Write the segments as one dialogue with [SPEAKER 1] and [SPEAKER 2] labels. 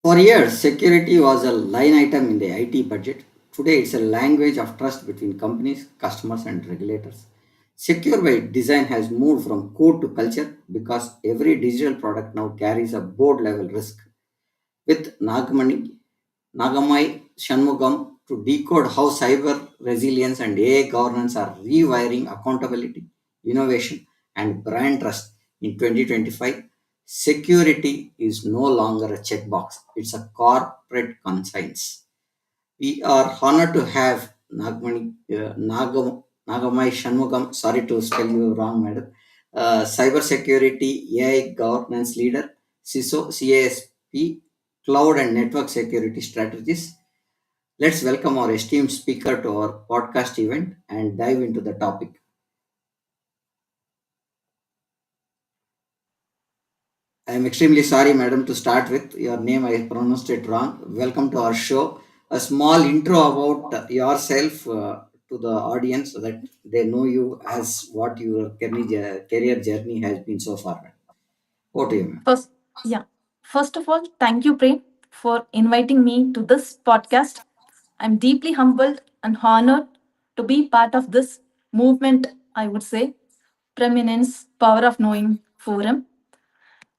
[SPEAKER 1] For years, security was a line item in the IT budget. Today, it's a language of trust between companies, customers, and regulators. Secure by design has moved from code to culture because every digital product now carries a board level risk. With Nagamai Shanmugham to decode how cyber resilience and AI governance are rewiring accountability, innovation, and brand trust in 2025. Security is no longer a checkbox, it's a corporate conscience. We are honored to have Nagamai Shanmugam, sorry to spell you wrong, madam, cybersecurity AI governance leader, CISO, CASP, cloud and network security strategist. Let's welcome our esteemed speaker to our podcast event and dive into the topic. I am extremely sorry, madam, to start with. Your name, I pronounced it wrong. Welcome to our show. A small intro about yourself to the audience so that they know you as what your career journey has been so far. Over to you, ma'am.
[SPEAKER 2] First, yeah. First of all, thank you, Prem, for inviting me to this podcast. I'm deeply humbled and honored to be part of this movement, I would say, Preeminence Power of Knowing Forum.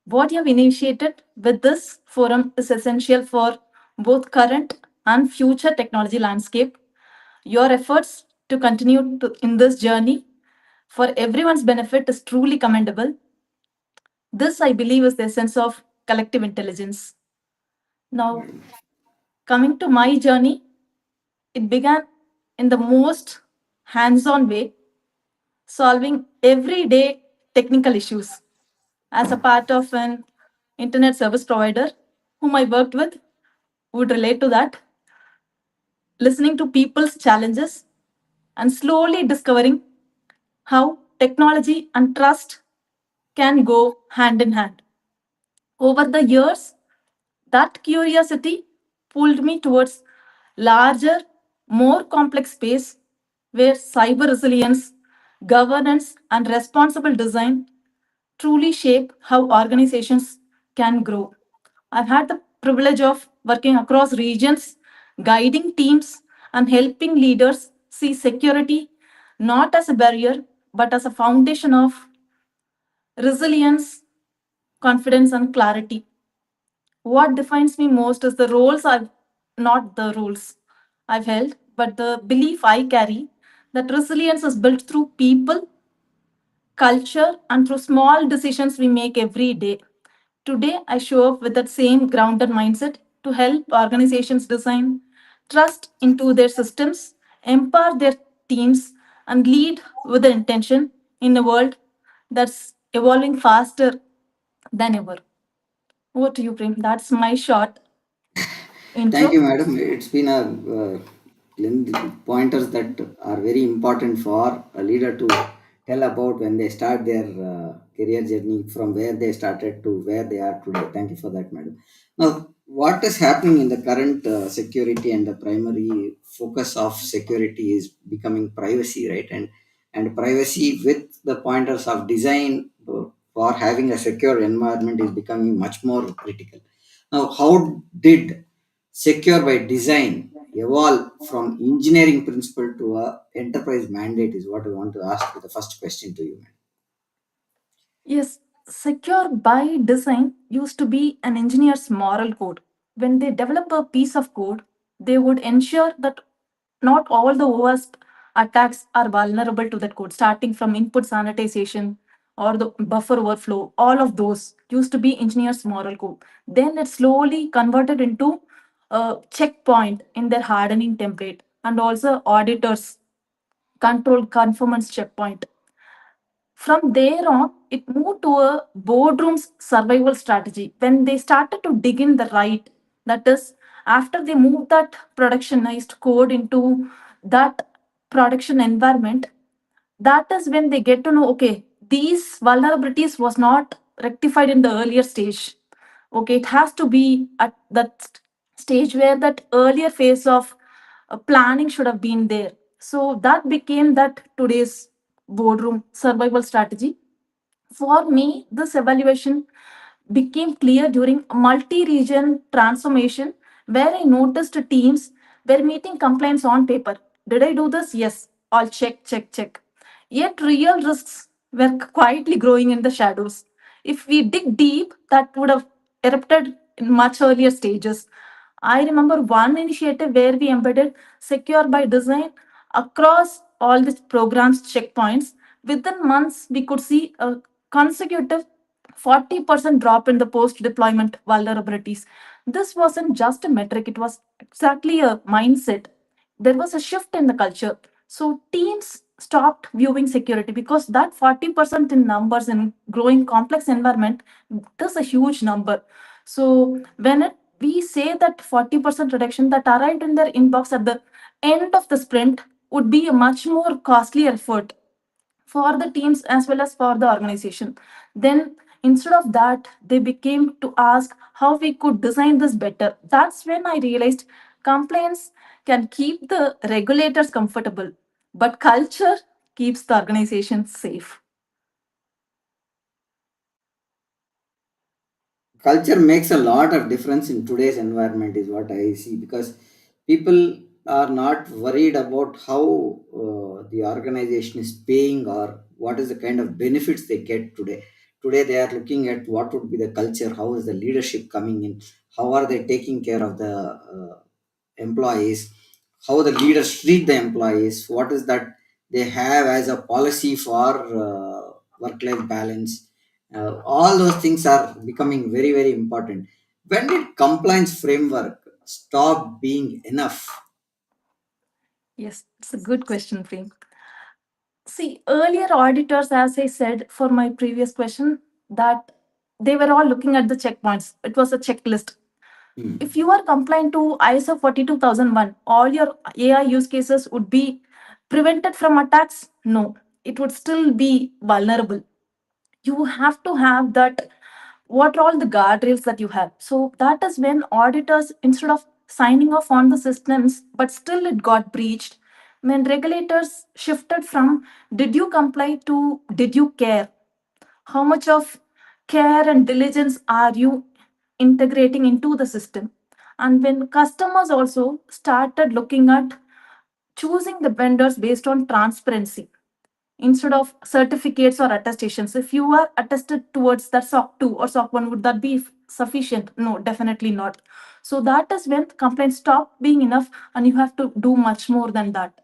[SPEAKER 2] What you have initiated with this forum is essential for both current and future technology landscape. Your efforts to continue in this journey for everyone's benefit is truly commendable. This, I believe, is the essence of collective intelligence. Now, coming to my journey, it began in the most hands on way, solving everyday technical issues. As a part of an internet service provider whom I worked with, would relate to that, listening to people's challenges and slowly discovering how technology and trust can go hand in hand. Over the years, that curiosity pulled me towards larger, more complex space where cyber resilience, governance, and responsible design truly shape how organizations can grow. I've had the privilege of working across regions, guiding teams, and helping leaders see security not as a barrier but as a foundation of resilience, confidence, and clarity. What defines me most is the roles I've not the roles I've held, but the belief I carry that resilience is built through people, culture, and through small decisions we make every day. Today, I show up with that same grounded mindset to help organizations design trust into their systems, empower their teams, and lead with an intention in a world that's evolving faster than ever. Over to you, Prem. That's my short
[SPEAKER 1] Thank
[SPEAKER 2] intro.
[SPEAKER 1] you, madam. It's been a pointers that are very important for a leader to tell about when they start their career journey from where they started to where they are today. Thank you for that, madam. Now, what is happening in the current security and the primary focus of security is becoming privacy, right? And privacy with the pointers of design for having a secure environment is becoming much more critical. Now, how did secure by design evolve from engineering principle to a enterprise mandate is what I want to ask the first question to you, man.
[SPEAKER 2] Yes, secure by design used to be an engineer's moral code. When they develop a piece of code, they would ensure that not all the OWASP attacks are vulnerable to that code, starting from input sanitization or the buffer overflow, all of those used to be engineers' moral code. Then it slowly converted into a checkpoint in their hardening template, and also auditors control conformance checkpoint. From there on, it moved to a boardroom's survival strategy when they started to dig in the right. That is, after they moved that productionized code into that production environment, that is when they get to know, okay, these vulnerabilities was not rectified in the earlier stage. Okay, it has to be at that stage where that earlier phase of planning should have been there. So that became that today's boardroom survival strategy. For me, this evaluation became clear during a multi-region transformation where I noticed teams were meeting complaints on paper. Did I do this? Yes. All check, check, check. Yet real risks were quietly growing in the shadows. If we dig deep, that would have erupted in much earlier stages. I remember one initiative where we embedded secure by design across all the programs checkpoints. Within months, we could see a consecutive 40% drop in the post deployment vulnerabilities. This wasn't just a metric, it was exactly a mindset. There was a shift in the culture. So teams stopped viewing security because that 40% in numbers in growing complex environment, that's a huge number. So when we say that 40% reduction that arrived in their inbox at the end of the sprint would be a much more costly effort for the teams as well as for the organization. Then instead of that, they became to ask how we could design this better. That's when I realized complaints can keep the regulators comfortable, but culture keeps the organization safe.
[SPEAKER 1] Culture makes a lot of difference in today's environment is what I see, because people are not worried about how the organization is paying or what is the kind of benefits they get today they are looking at what would be the culture, how is the leadership coming in, how are they taking care of the employees, how the leaders treat the employees, what is that they have as a policy for work life balance. All those things are becoming very very important. When did compliance framework stop being enough?
[SPEAKER 2] Yes, it's a good question, Prem. See, earlier auditors, as I said for my previous question, that they were all looking at the checkpoints. It was a checklist. If
[SPEAKER 1] Hmm.
[SPEAKER 2] you are compliant to ISO 42001, all your AI use cases would be prevented from attacks? No, it would still be vulnerable. You have to have that. What are all the guardrails that you have? So that is when auditors, instead of signing off on the systems, but still it got breached, when regulators shifted from did you comply to did you care? How much of care and diligence are you integrating into the system? And when customers also started looking at choosing the vendors based on transparency instead of certificates or attestations. If you are attested towards that SOC 2 or SOC 1, would that be sufficient? No, definitely not. So that is when complaints stop being enough and you have to do much more than that.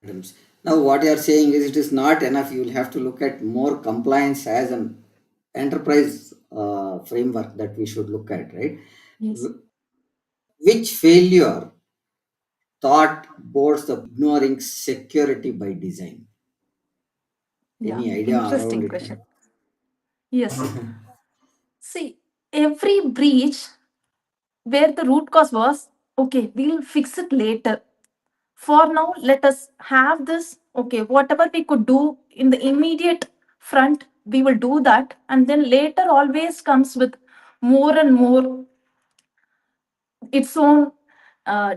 [SPEAKER 1] Items. Now, what you are saying is it is not enough. You will have to look at more compliance as an enterprise framework that we should look at, right?
[SPEAKER 2] Yes.
[SPEAKER 1] Wh- Which failure taught boards of ignoring security by design?
[SPEAKER 2] Yeah,
[SPEAKER 1] Any idea around
[SPEAKER 2] interesting
[SPEAKER 1] it?
[SPEAKER 2] question. Yes. See, every breach where the root cause was, okay, we'll fix it later. For now, let us have this, okay, whatever we could do in the immediate front, we will do that. And then later always comes with more and more its own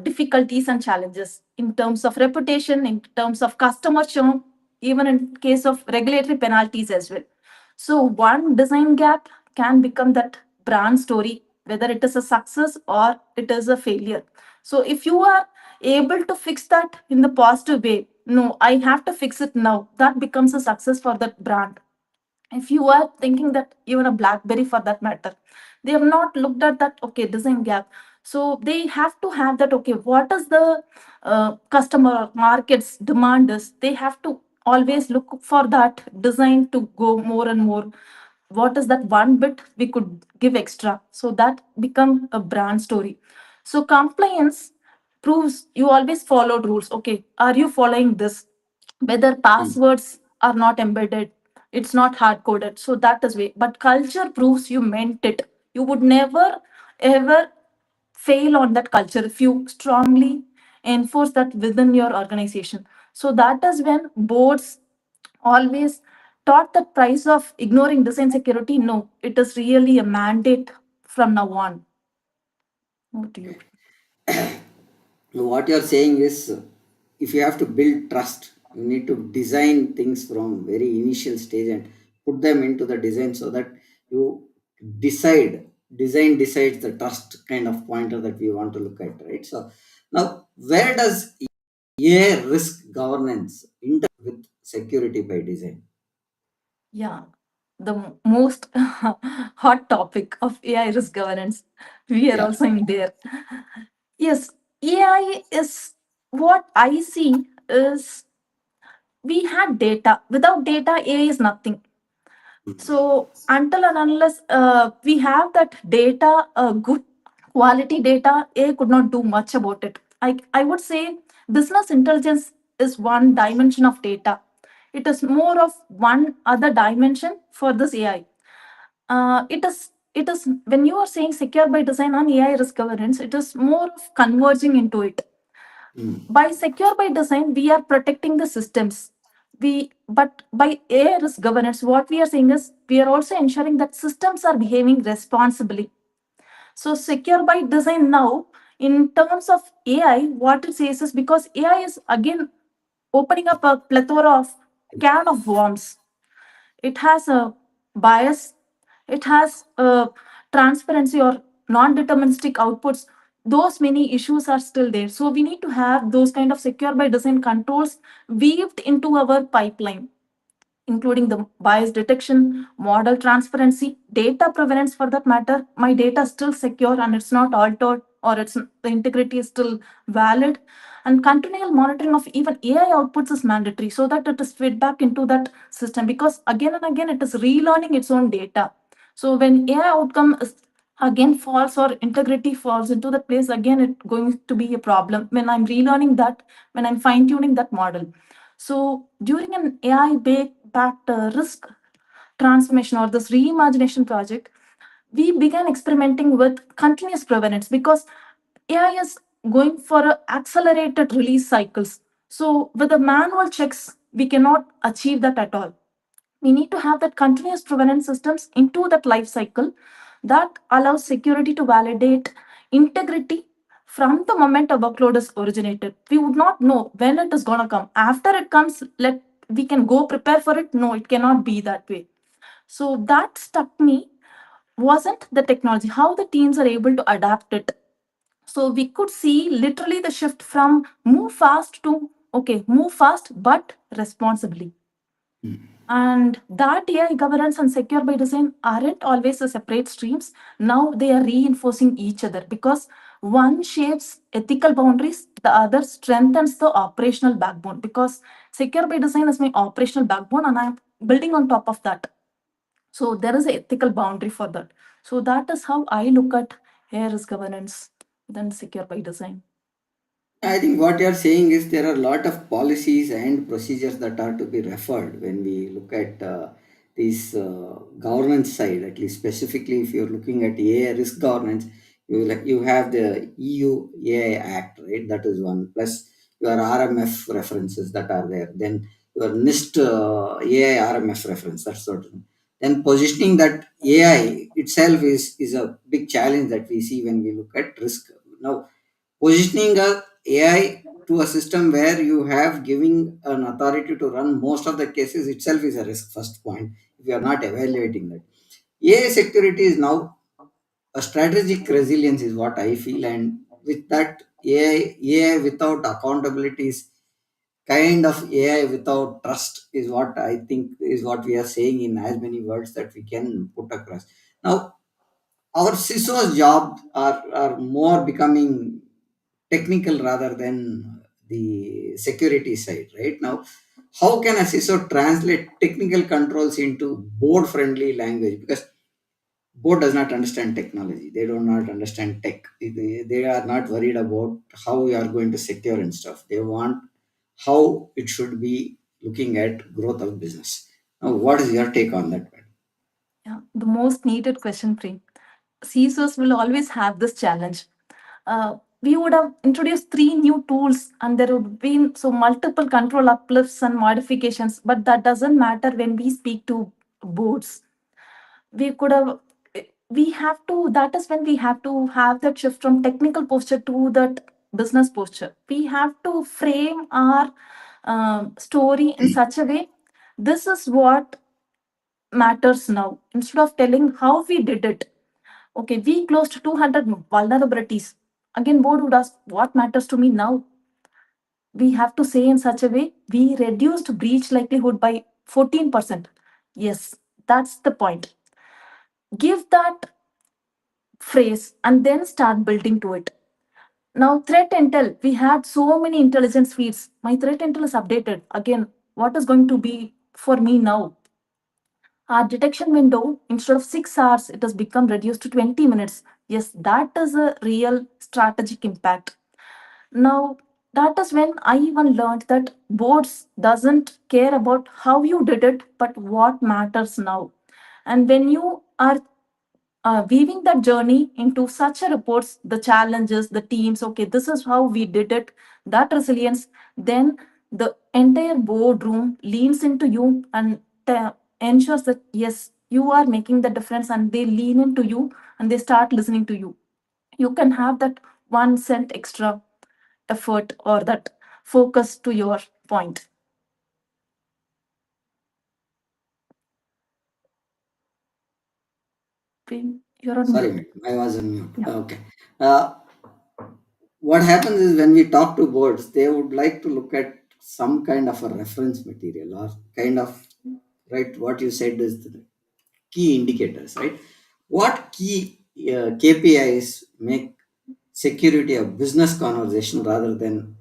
[SPEAKER 2] difficulties and challenges in terms of reputation, in terms of customer churn, even in case of regulatory penalties as well. So one design gap can become that brand story, whether it is a success or it is a failure. So if you are able to fix that in the positive way, no, I have to fix it now, that becomes a success for that brand. If you are thinking that even a blackberry for that matter, they have not looked at that, okay, design gap. So they have to have that, okay, what is the customer markets demand is, they have to always look for that design to go more and more. What is that one bit we could give extra, so that become a brand story. So compliance proves you always followed rules. Okay, are you following this? Whether
[SPEAKER 1] Mm.
[SPEAKER 2] passwords are not embedded, it's not hard coded, so that is way. But culture proves you meant it. You would never ever fail on that culture if you strongly enforce that within your organization. So that is when boards always taught the price of ignoring design security. No, it is really a mandate from now on. Over to you.
[SPEAKER 1] What you're saying is, if you have to build trust, you need to design things from very initial stage and put them into the design so that you design decides the trust kind of pointer that we want to look at, right? So now, where does AI risk governance interact with security by design?
[SPEAKER 2] Yeah, the most hot topic of AI risk governance. We are
[SPEAKER 1] Yeah.
[SPEAKER 2] also in there. Yes, AI is, what I see is, we had data. Without data, AI is nothing. So until and unless we have that data, good quality data, AI could not do much about it. I would say business intelligence is one dimension of data. It is more of one other dimension for this AI. It is when you are saying secure by design on AI risk governance, it is more of converging into it.
[SPEAKER 1] Mm.
[SPEAKER 2] By secure by design, we are protecting the systems. But by AI risk governance, what we are saying is we are also ensuring that systems are behaving responsibly. So secure by design now, in terms of AI, what it says is, because AI is again opening up a plethora of can of worms. It has a bias, it has a transparency or non-deterministic outputs. Those many issues are still there, so we need to have those kind of secure by design controls weaved into our pipeline, including the bias detection, model transparency, data provenance for that matter. My data is still secure and it's not altered, or it's the integrity is still valid. And continual monitoring of even AI outputs is mandatory so that it is fed back into that system, because again and again it is relearning its own data. So when AI outcome is again false or integrity falls into the place, again it going to be a problem when I'm relearning that, when I'm fine tuning that model. So during an AI backed risk transformation or this reimagination project, we began experimenting with continuous provenance, because AI is going for accelerated release cycles. So with the manual checks, we cannot achieve that at all. We need to have that continuous provenance systems into that life cycle that allows security to validate integrity from the moment a workload is originated. We would not know when it is going to come. After it comes, let we can go prepare for it. No, it cannot be that way. So that struck me wasn't the technology, how the teams are able to adapt it. So we could see literally the shift from move fast to, okay, move fast but responsibly. And that AI governance and secure by design aren't always a separate streams. Now they are reinforcing each other, because one shapes ethical boundaries, the other strengthens the operational backbone. Because secure by design is my operational backbone, and I'm building on top of that. So there is an ethical boundary for that. So that is how I look at AI risk governance, then secure by design.
[SPEAKER 1] I think what you're saying is there are a lot of policies and procedures that are to be referred when we look at this governance side. At least specifically, if you're looking at AI risk governance, you have the EU AI Act, right? That is one. Plus your RMF references that are there. Then your NIST AI RMF reference. That's sort of. Then positioning that AI itself is a big challenge that we see when we look at risk. Now positioning a AI to a system where you have giving an authority to run most of the cases itself is a risk. First point, if you are not evaluating that, AI security is now a strategic resilience is what I feel, and with that AI without accountability is kind of AI without trust is what I think is what we are saying in as many words that we can put across. Now our CISO's job are more becoming technical rather than the security side, right? Now, how can a CISO translate technical controls into board friendly language? Because board does not understand technology, they do not understand tech, they are not worried about how we are going to secure and stuff. They want how it should be looking at growth of business. Now, what is your take on that?
[SPEAKER 2] Yeah, the most needed question, Pri. CISOs will always have this challenge. We would have introduced three new tools and there would be so multiple control uplifts and modifications, but that doesn't matter when we speak to boards. We could have, we have to, that is when we have to have that shift from technical posture to that business posture. We have to frame our story in such a way. This is what matters now. Instead of telling how we did it, okay, we closed 200 vulnerabilities. Again, board would ask, what matters to me now? We have to say in such a way, we reduced breach likelihood by 14%. Yes, that's the point. Give that phrase and then start building to it. Now, threat intel, we had so many intelligence feeds. My threat intel is updated. Again, what is going to be for me now? Our detection window, instead of 6 hours, it has become reduced to 20 minutes. Yes, that is a real strategic impact. Now, that is when I even learned that boards doesn't care about how you did it, but what matters now. And when you are weaving that journey into such a reports, the challenges, the teams, okay, this is how we did it, that resilience, then the entire boardroom leans into you and ensures that yes, you are making the difference, and they lean into you and they start listening to you. You can have that 1 cent extra effort or that focus to your point. You're on
[SPEAKER 1] Sorry,
[SPEAKER 2] mute.
[SPEAKER 1] madam, I was on mute.
[SPEAKER 2] Yeah.
[SPEAKER 1] Okay. Uh, what happens is when we talk to boards, they would like to look at some kind of a reference material or kind of, right, what you said is the key indicators, right? What key KPIs make security a business conversation rather than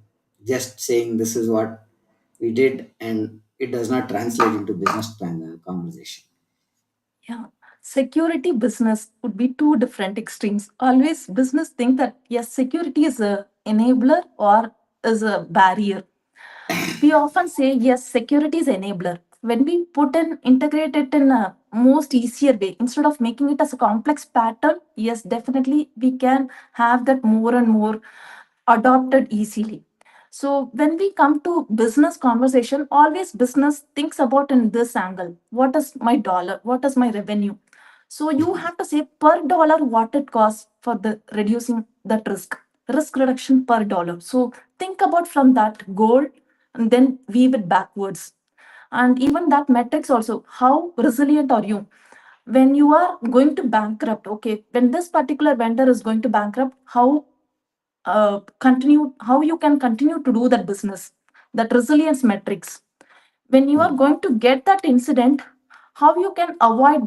[SPEAKER 1] just saying this is what we did and it does not translate into business conversation?
[SPEAKER 2] Yeah. Security business would be two different extremes. Always business think that yes, security is a enabler or is a barrier. We often say yes, security is enabler. When we put and integrate it in a most easier way, instead of making it as a complex pattern, yes, definitely we can have that more and more adopted easily. So when we come to business conversation, always business thinks about in this angle. What is my dollar? What is my revenue? So you have to say per dollar what it costs for the reducing that risk reduction per dollar. So think about from that goal and then weave it backwards. And even that metrics also, how resilient are you? When you are going to bankrupt, okay, when this particular vendor is going to bankrupt, how you can continue to do that business, that resilience metrics. When you are
[SPEAKER 1] Hmm.
[SPEAKER 2] going to get that incident, how you can avoid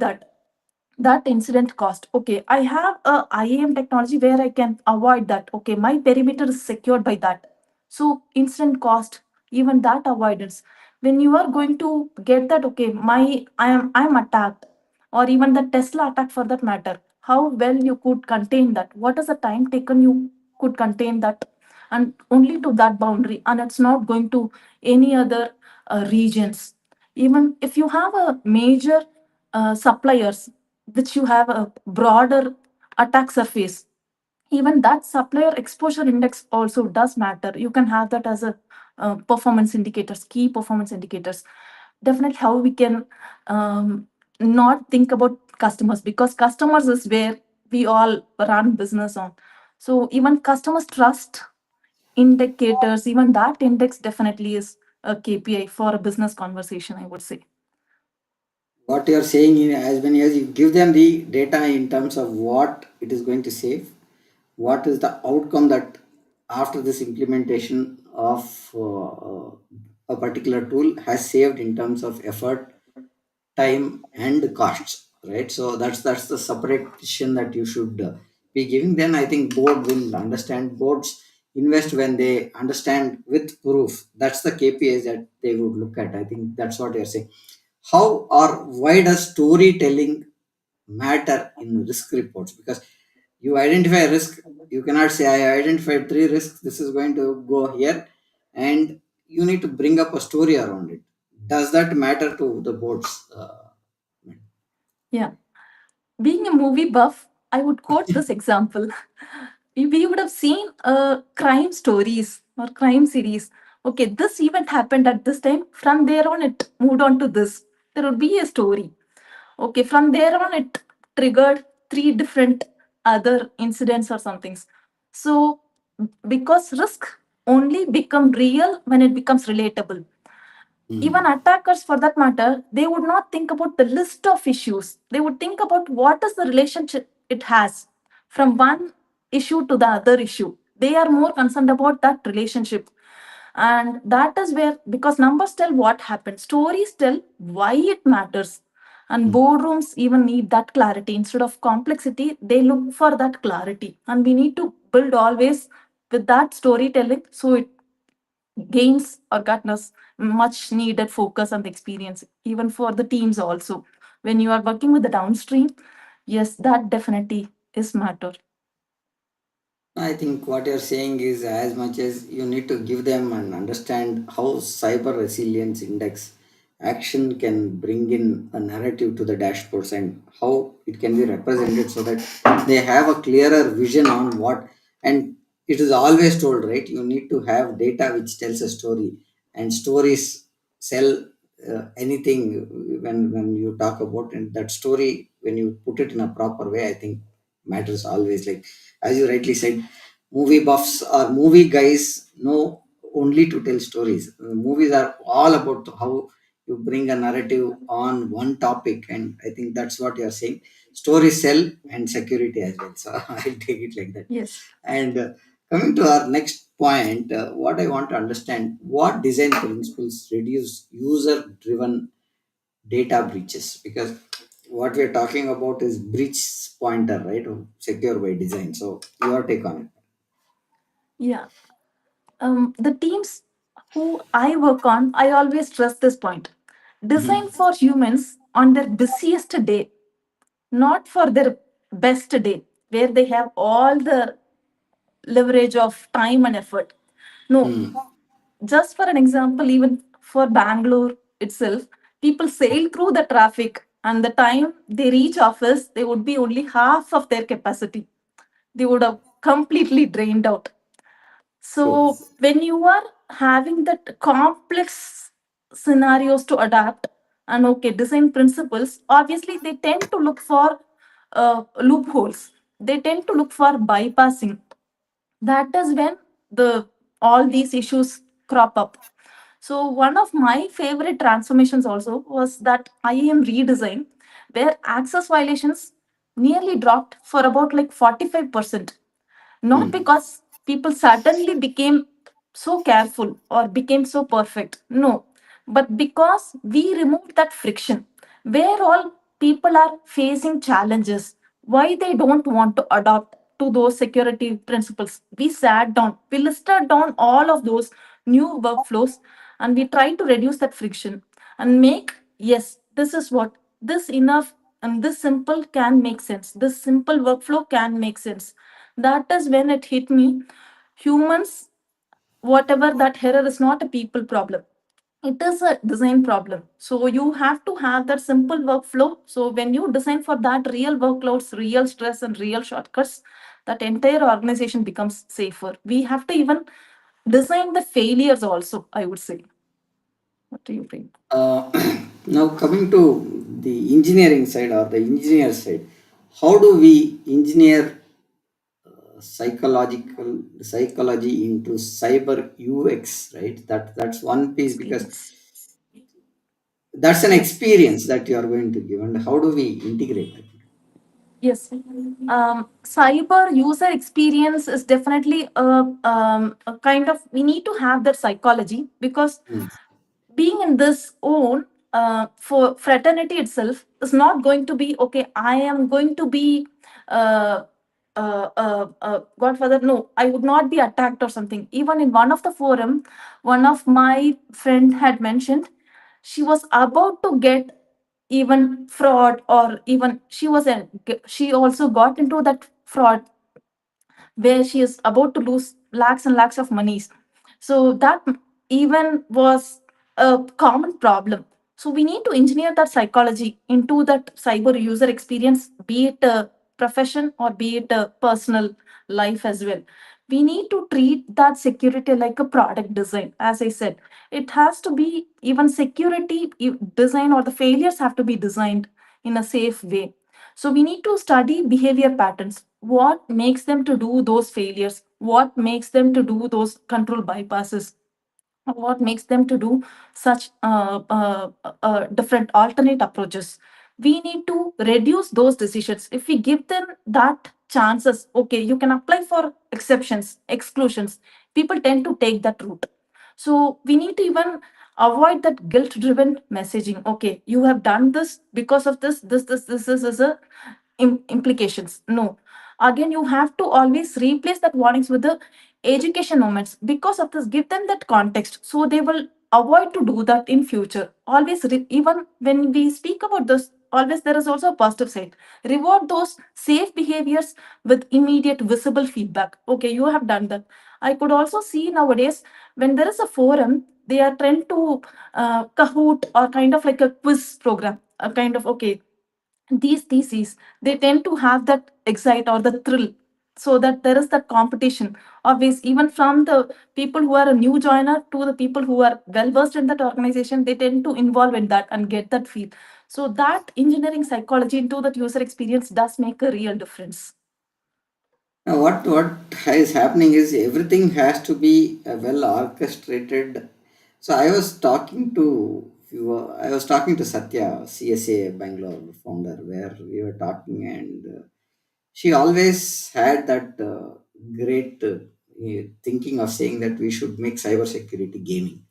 [SPEAKER 2] that incident cost. Okay, I have a IAM technology where I can avoid that. Okay, my perimeter is secured by that. So incident cost, even that avoidance. When you are going to get that, okay, I'm attacked, or even the Tesla attack for that matter, how well you could contain that. What is the time taken you could contain that, and only to that boundary, and it's not going to any other regions. Even if you have a major suppliers which you have a broader attack surface, even that supplier exposure index also does matter. You can have that as a performance indicators, key performance indicators. Definitely how we can not think about customers, because customers is where we all run business on. So even customers trust indicators, even that index definitely is a KPI for a business conversation, I would say.
[SPEAKER 1] What you're saying is, as many as you give them the data in terms of what it is going to save, what is the outcome that after this implementation of a particular tool has saved in terms of effort, time, and costs, right? So that's the separation that you should be giving. Then I think board will understand. Boards invest when they understand with proof. That's the KPIs that they would look at. I think that's what you're saying. How or why does storytelling matter in risk reports? Because you identify a risk, you cannot say I identified three risks, this is going to go here, and you need to bring up a story around it. Does that matter to the boards?
[SPEAKER 2] Yeah. Being a movie buff, I would quote this example. We would have seen crime stories or crime series. Okay, this event happened at this time. From there on, it moved on to this. There would be a story. Okay, from there on, it triggered three different other incidents or somethings. So, because risk only become real when it becomes relatable. Even
[SPEAKER 1] Hmm.
[SPEAKER 2] attackers, for that matter, they would not think about the list of issues. They would think about what is the relationship it has from one issue to the other issue. They are more concerned about that relationship. And that is where, because numbers tell what happened, stories tell why it matters. And boardrooms even need that clarity. Instead of complexity, they look for that clarity. And we need to build always with that storytelling so it gains or garners much needed focus and experience, even for the teams also. When you are working with the downstream, yes, that definitely is matter.
[SPEAKER 1] I think what you're saying is as much as you need to give them and understand how cyber resilience index action can bring in a narrative to the dashboards and how it can be represented so that they have a clearer vision on what. And it is always told, right? You need to have data which tells a story, and stories sell anything. When you talk about, and that story, when you put it in a proper way, I think matters always. Like as you rightly said, movie buffs or movie guys know only to tell stories. Movies are all about how you bring a narrative on one topic, and I think that's what you're saying. Stories sell and security as well. So I'll take it like that.
[SPEAKER 2] Yes.
[SPEAKER 1] And coming to our next point, what I want to understand, what design principles reduce user-driven data breaches? Because what we're talking about is breach pointer, right? Secure by design. So your take on it.
[SPEAKER 2] Yeah. The teams who I work on, I always stress this point. Design for humans on their busiest day, not for their best day, where they have all the leverage of time and effort. No,
[SPEAKER 1] Hmm.
[SPEAKER 2] just for an example, even for Bangalore itself, people sail through the traffic, and the time they reach office, they would be only half of their capacity. They would have completely drained out.
[SPEAKER 1] True.
[SPEAKER 2] So when you are having that complex scenarios to adapt, and okay, design principles, obviously they tend to look for loopholes. They tend to look for bypassing. That is when the all these issues crop up. So one of my favorite transformations also was that IAM redesign, where access violations nearly dropped for about like 45%. Not
[SPEAKER 1] Hmm.
[SPEAKER 2] because people suddenly became so careful or became so perfect, no, but because we removed that friction where all people are facing challenges, why they don't want to adopt to those security principles. We sat down, we listed down all of those new workflows, and we tried to reduce that friction and make, yes, this is what, this enough, and this simple can make sense, this simple workflow can make sense. That is when it hit me. Humans, whatever that error is not a people problem. It is a design problem. So you have to have that simple workflow. So when you design for that real workloads, real stress, and real shortcuts, that entire organization becomes safer. We have to even design the failures also, I would say. What do you think?
[SPEAKER 1] Uh, Now coming to the engineering side or the engineer side, how do we engineer psychology into cyber UX? Right. That's one piece, because
[SPEAKER 2] Experience.
[SPEAKER 1] that's an
[SPEAKER 2] Yes.
[SPEAKER 1] experience that you are going to give, and how do we integrate that?
[SPEAKER 2] Yes. Cyber user experience is definitely a kind of, we need to have that psychology, because
[SPEAKER 1] Hmm.
[SPEAKER 2] being in this own, for fraternity itself is not going to be okay. I am going to be uh, godfather. No, I would not be attacked or something. Even in one of the forum, one of my friend had mentioned she was about to get even fraud, or even she also got into that fraud where she is about to lose lakhs and lakhs of monies. So that even was a common problem. So we need to engineer that psychology into that cyber user experience, be it a profession or be it a personal life as well. We need to treat that security like a product design. As I said, it has to be even security design, or the failures have to be designed in a safe way. So we need to study behavior patterns. What makes them to do those failures? What makes them to do those control bypasses? What makes them to do such different alternate approaches? We need to reduce those decisions. If we give them that chances, okay, you can apply for exceptions, exclusions. People tend to take that route. So we need to even avoid that guilt-driven messaging. Okay, you have done this because of this is a implications. No, again, you have to always replace that warnings with the education moments. Because of this, give them that context so they will avoid to do that in future. Always even when we speak about this, always there is also a positive side. Reward those safe behaviors with immediate visible feedback. Okay, you have done that. I could also see nowadays when there is a forum, they are trying to Kahoot, or kind of like a quiz program, a kind of, okay, these theses, they tend to have that excite or the thrill, so that there is that competition. Always, even from the people who are a new joiner to the people who are well versed in that organization, they tend to involve in that and get that feel. So that engineering psychology into that user experience does make a real difference.
[SPEAKER 1] Now, what is happening is everything has to be well orchestrated. So I was talking to Satya, CSA Bangalore founder, where we were talking, and she always had that great thinking of saying that we should make cybersecurity gaming.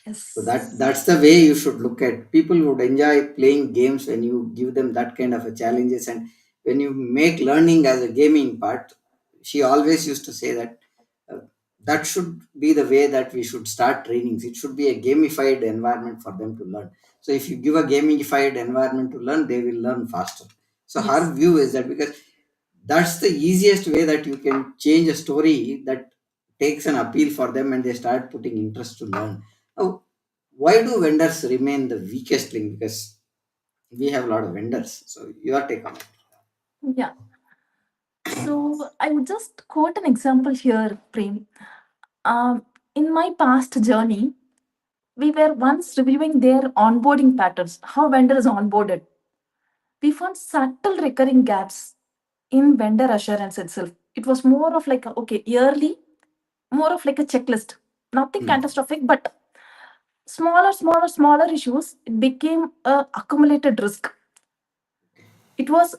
[SPEAKER 1] So that's
[SPEAKER 2] Yes.
[SPEAKER 1] the way you should look at. People would enjoy playing games when you give them that kind of a challenges, and when you make learning as a gaming part. She always used to say that uh, that should be the way that we should start trainings. It should be a gamified environment for them to learn. So if you give a gamified environment to learn, they will learn faster. So her
[SPEAKER 2] Yes.
[SPEAKER 1] view is that because that's the easiest way that you can change a story that takes an appeal for them and they start putting interest to learn. Now, why do vendors remain the weakest link? Because we have a lot of vendors. So your take on it.
[SPEAKER 2] Yeah. So I would just quote an example here, Prem. In my past journey, we were once reviewing their onboarding patterns, how vendor is onboarded. We found subtle recurring gaps in vendor assurance itself. It was more of like a, okay, yearly, more of like a checklist. Nothing
[SPEAKER 1] Hmm.
[SPEAKER 2] catastrophic, but smaller issues. It became a accumulated risk. It was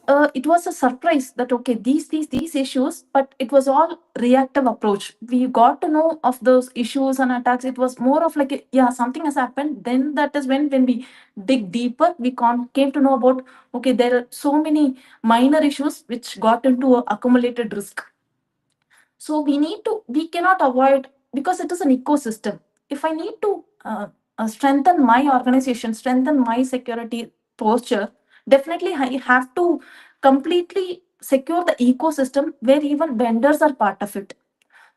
[SPEAKER 2] a surprise that okay, these issues, but it was all reactive approach. We got to know of those issues and attacks. It was more of like yeah, something has happened. Then that is when we dig deeper, we came to know about okay, there are so many minor issues which got into a accumulated risk. So we cannot avoid, because it is an ecosystem. If I need to strengthen my organization, strengthen my security posture, definitely I have to completely secure the ecosystem where even vendors are part of it.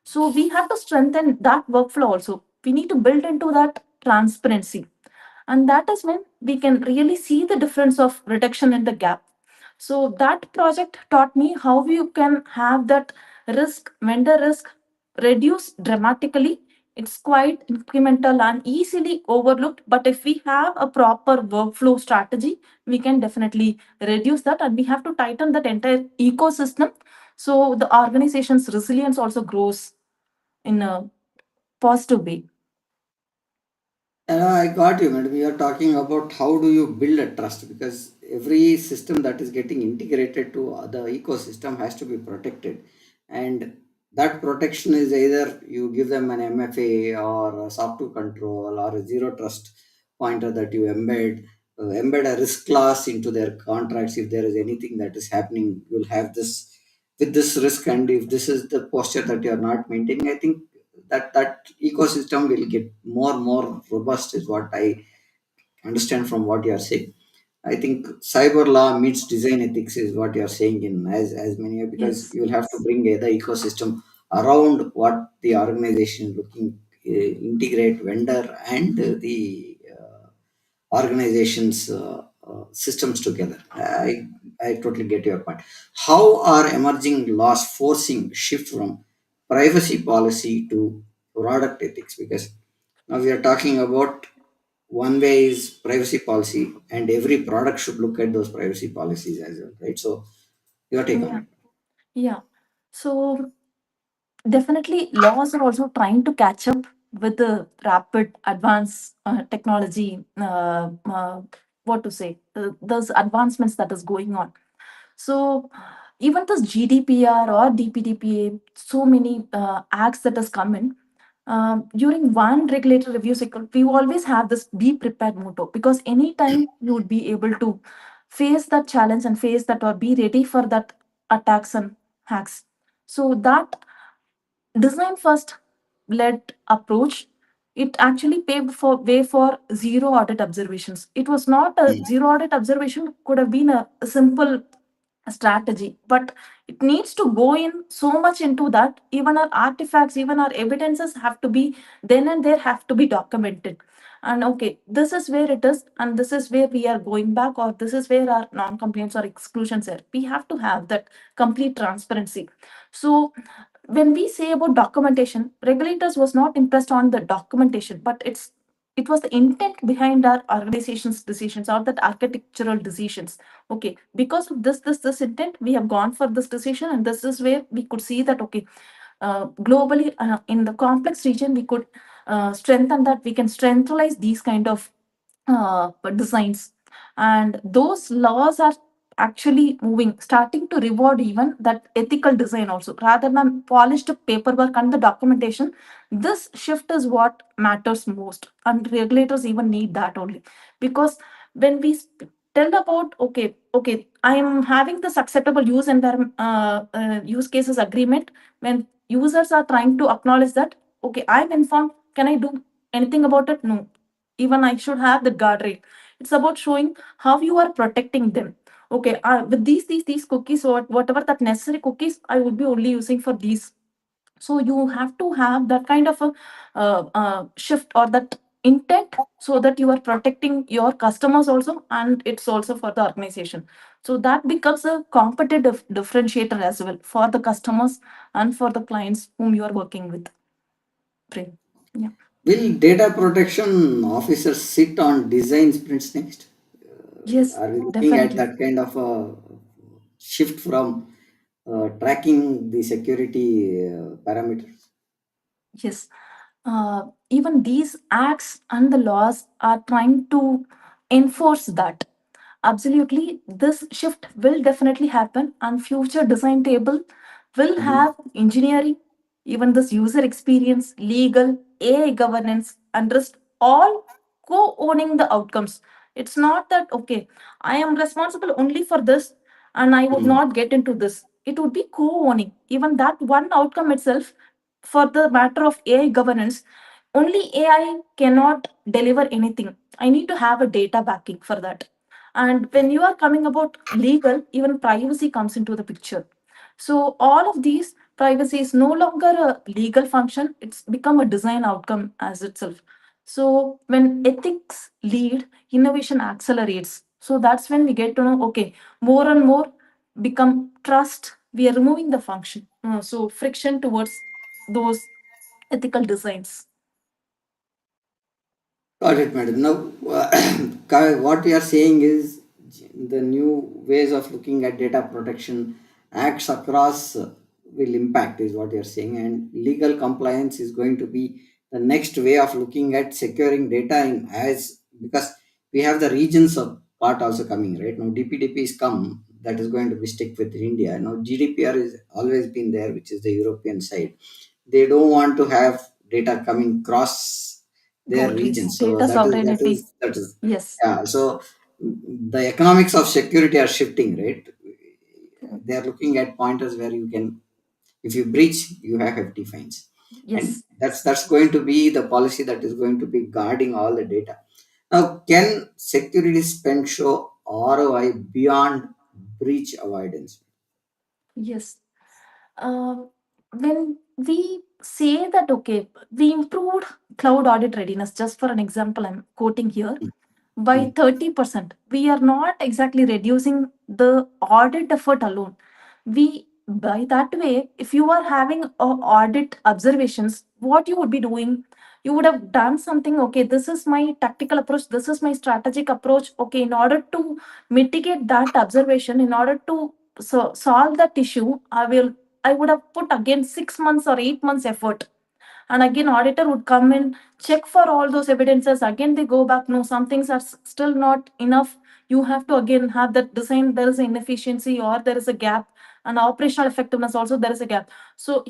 [SPEAKER 2] So we have to strengthen that workflow also. We need to build into that transparency. And that is when we can really see the difference of reduction in the gap. So that project taught me how you can have that vendor risk reduce dramatically. It's quite incremental and easily overlooked. But if we have a proper workflow strategy, we can definitely reduce that, and we have to tighten that entire ecosystem so the organization's resilience also grows in a positive way.
[SPEAKER 1] I got you, madam. You are talking about how do you build a trust, because every system that is getting integrated to the ecosystem has to be protected, and that protection is either you give them an MFA or a software control or a zero trust pointer that you embed a risk class into their contracts. If there is anything that is happening, you'll have this with this risk, and if this is the posture that you are not maintaining, I think that ecosystem will get more robust, is what I understand from what you are saying. I think cyber law meets design ethics is what you are saying in as many, because
[SPEAKER 2] Yes.
[SPEAKER 1] you'll have to bring the ecosystem around what the organization looking, integrate vendor and the organizations systems together. I totally get your point. How are emerging laws forcing shift from privacy policy to product ethics? Because now we are talking about one way is privacy policy, and every product should look at those privacy policies as well, right? So your take on
[SPEAKER 2] Yeah.
[SPEAKER 1] it.
[SPEAKER 2] Yeah. So definitely, laws are also trying to catch up with the rapid advance technology. What to say? Those advancements that is going on. So even this GDPR or DPDPA, so many acts that has come in. During one regulatory review cycle, we always have this be prepared motto, because anytime you would be able to face that challenge and face that, or be ready for that attacks and hacks. So that design first led approach, it actually paved for way for zero audit observations. It was not a zero audit observation, could have been a simple strategy, but it needs to go in so much into that. Even our artifacts, even our evidences have to be then and there have to be documented. And okay, this is where it is, and this is where we are going back, or this is where our non-compliance or exclusions are. We have to have that complete transparency. So when we say about documentation, regulators was not impressed on the documentation, but it was the intent behind our organization's decisions or that architectural decisions. Okay, because of this intent, we have gone for this decision, and this is where we could see that okay, globally in the complex region, we could strengthen that. We can centralize these kind of designs, and those laws are actually moving, starting to reward even that ethical design also, rather than polished paperwork and the documentation. This shift is what matters most, and regulators even need that only. Because when we tell about okay, I am having this acceptable use environment, use cases agreement, when users are trying to acknowledge that okay, I'm informed, can I do anything about it? No, even I should have the guardrail. It's about showing how you are protecting them. Okay, with these cookies, or whatever that necessary cookies, I would be only using for these. So you have to have that kind of a shift or that intent, so that you are protecting your customers also, and it's also for the organization. So that becomes a competitive differentiator as well for the customers and for the clients whom you are working with. Prem. Yeah.
[SPEAKER 1] Will data protection officers sit on design sprints next?
[SPEAKER 2] Yes,
[SPEAKER 1] Are we looking at
[SPEAKER 2] definitely.
[SPEAKER 1] that kind of a shift from tracking the security parameters?
[SPEAKER 2] Yes, even these acts and the laws are trying to enforce that. Absolutely, this shift will definitely happen, and future design table will
[SPEAKER 1] Mhm.
[SPEAKER 2] have engineering, even this user experience, legal, AI governance, and risk, all co-owning the outcomes. It's not that okay, I am responsible only for this, and I would
[SPEAKER 1] Mhm.
[SPEAKER 2] not get into this. It would be co-owning. Even that one outcome itself, for the matter of AI governance, only AI cannot deliver anything. I need to have a data backing for that. And when you are coming about legal, even privacy comes into the picture. So all of these, privacy is no longer a legal function, it's become a design outcome as itself. So when ethics lead, innovation accelerates. So that's when we get to know okay, more and more become trust. We are removing the function. So friction towards those ethical designs.
[SPEAKER 1] Got it, madam. Now, what we are saying is the new ways of looking at data protection acts across will impact, is what you are saying, and legal compliance is going to be the next way of looking at securing data in as, because we have the regions of part also coming right now. DPDP is come, that is going to be stick with India. Now GDPR is always been there, which is the European side. They don't want to have data coming cross their region.
[SPEAKER 2] Boundaries,
[SPEAKER 1] So
[SPEAKER 2] data sovereignty.
[SPEAKER 1] that is
[SPEAKER 2] Yes.
[SPEAKER 1] yeah. So the economics of security are shifting, right? They are looking at pointers where you can, if you breach, you have hefty fines, and
[SPEAKER 2] Yes.
[SPEAKER 1] that's going to be the policy that is going to be guarding all the data. Now, can security spend show ROI beyond breach avoidance?
[SPEAKER 2] Yes. uh, when we say that, okay, we improved cloud audit readiness, just for an example I'm quoting here, by
[SPEAKER 1] Mm.
[SPEAKER 2] 30%, we are not exactly reducing the audit effort alone. We, by that way, if you are having audit observations, what you would be doing, you would have done something. Okay, this is my tactical approach, this is my strategic approach. Okay, in order to mitigate that observation, in order to solve that issue, I would have put again 6 months or 8 months effort. And again, auditor would come in, check for all those evidences. Again, they go back, no, some things are still not enough. You have to again have that design. There is an inefficiency or there is a gap, and operational effectiveness also there is a gap. So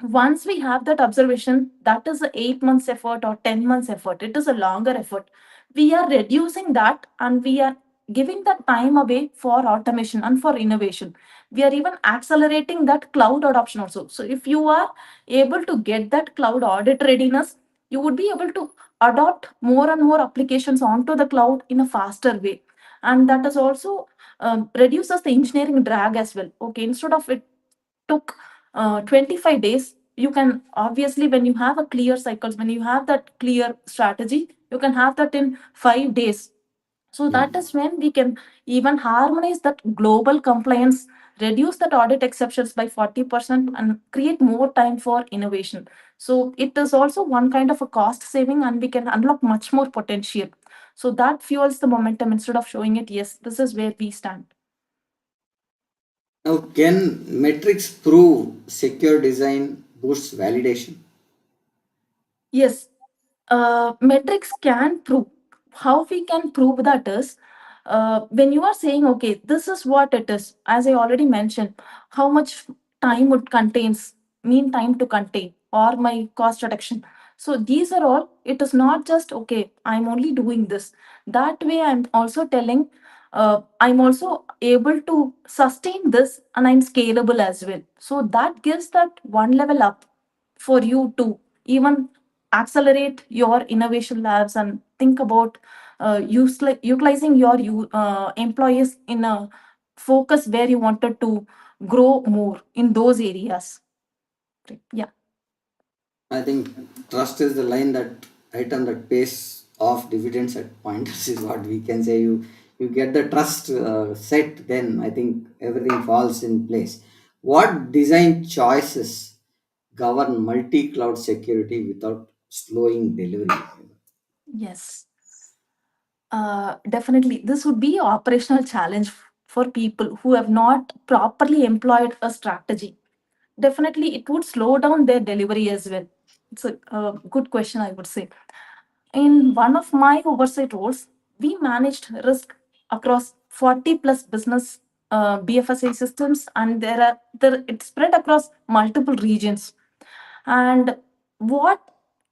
[SPEAKER 2] once we have that observation, that is a 8 months effort or 10 months effort. It is a longer effort. We are reducing that, and we are giving that time away for automation and for innovation. We are even accelerating that cloud adoption also. So if you are able to get that cloud audit readiness, you would be able to adopt more and more applications onto the cloud in a faster way. And that is also reduces the engineering drag as well. Okay, instead of it took 25 days, you can obviously, when you have a clear cycles, when you have that clear strategy, you can have that in 5 days. So
[SPEAKER 1] Yeah.
[SPEAKER 2] that is when we can even harmonize that global compliance, reduce that audit exceptions by 40%, and create more time for innovation. So it is also one kind of a cost saving, and we can unlock much more potential. So that fuels the momentum instead of showing it. Yes, this is where we stand.
[SPEAKER 1] Now, can metrics prove secure design boosts validation?
[SPEAKER 2] Yes, metrics can prove. How we can prove that is, when you are saying, okay, this is what it is, as I already mentioned, how much time it contains, mean time to contain, or my cost reduction. So these are all, it is not just, okay, I'm only doing this. That way, I'm also telling, I'm also able to sustain this, and I'm scalable as well. So that gives that one level up for you to even accelerate your innovation labs and think about utilizing your employees in a focus where you wanted to grow more in those areas. Great. Yeah.
[SPEAKER 1] I think trust is the line that item that pays off dividends at pointers is what we can say. You get the trust set, then I think everything falls in place. What design choices govern multi-cloud security without slowing delivery?
[SPEAKER 2] Yes. Definitely, this would be an operational challenge for people who have not properly employed a strategy. Definitely, it would slow down their delivery as well. It's a good question, I would say. In one of my oversight roles, we managed risk across 40 plus business BFSI systems, and it's spread across multiple regions. And what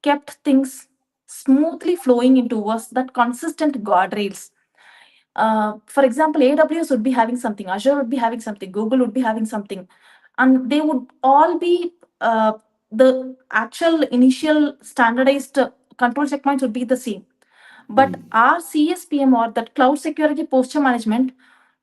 [SPEAKER 2] kept things smoothly flowing into was that consistent guardrails. For example, AWS would be having something, Azure would be having something, Google would be having something, and they would all be the actual initial standardized control checkpoints would be the same. But
[SPEAKER 1] Hmm.
[SPEAKER 2] our CSPM, or that cloud security posture management,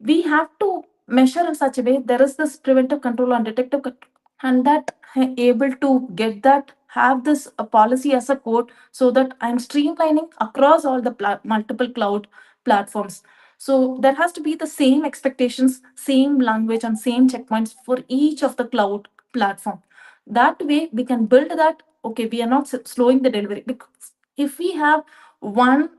[SPEAKER 2] we have to measure in such a way there is this preventive control and detective control, and that able to get that, have this policy as a code, so that I'm streamlining across all the multiple cloud platforms. So there has to be the same expectations, same language, and same checkpoints for each of the cloud platform. That way we can build that. Okay, we are not slowing the delivery, because if we have one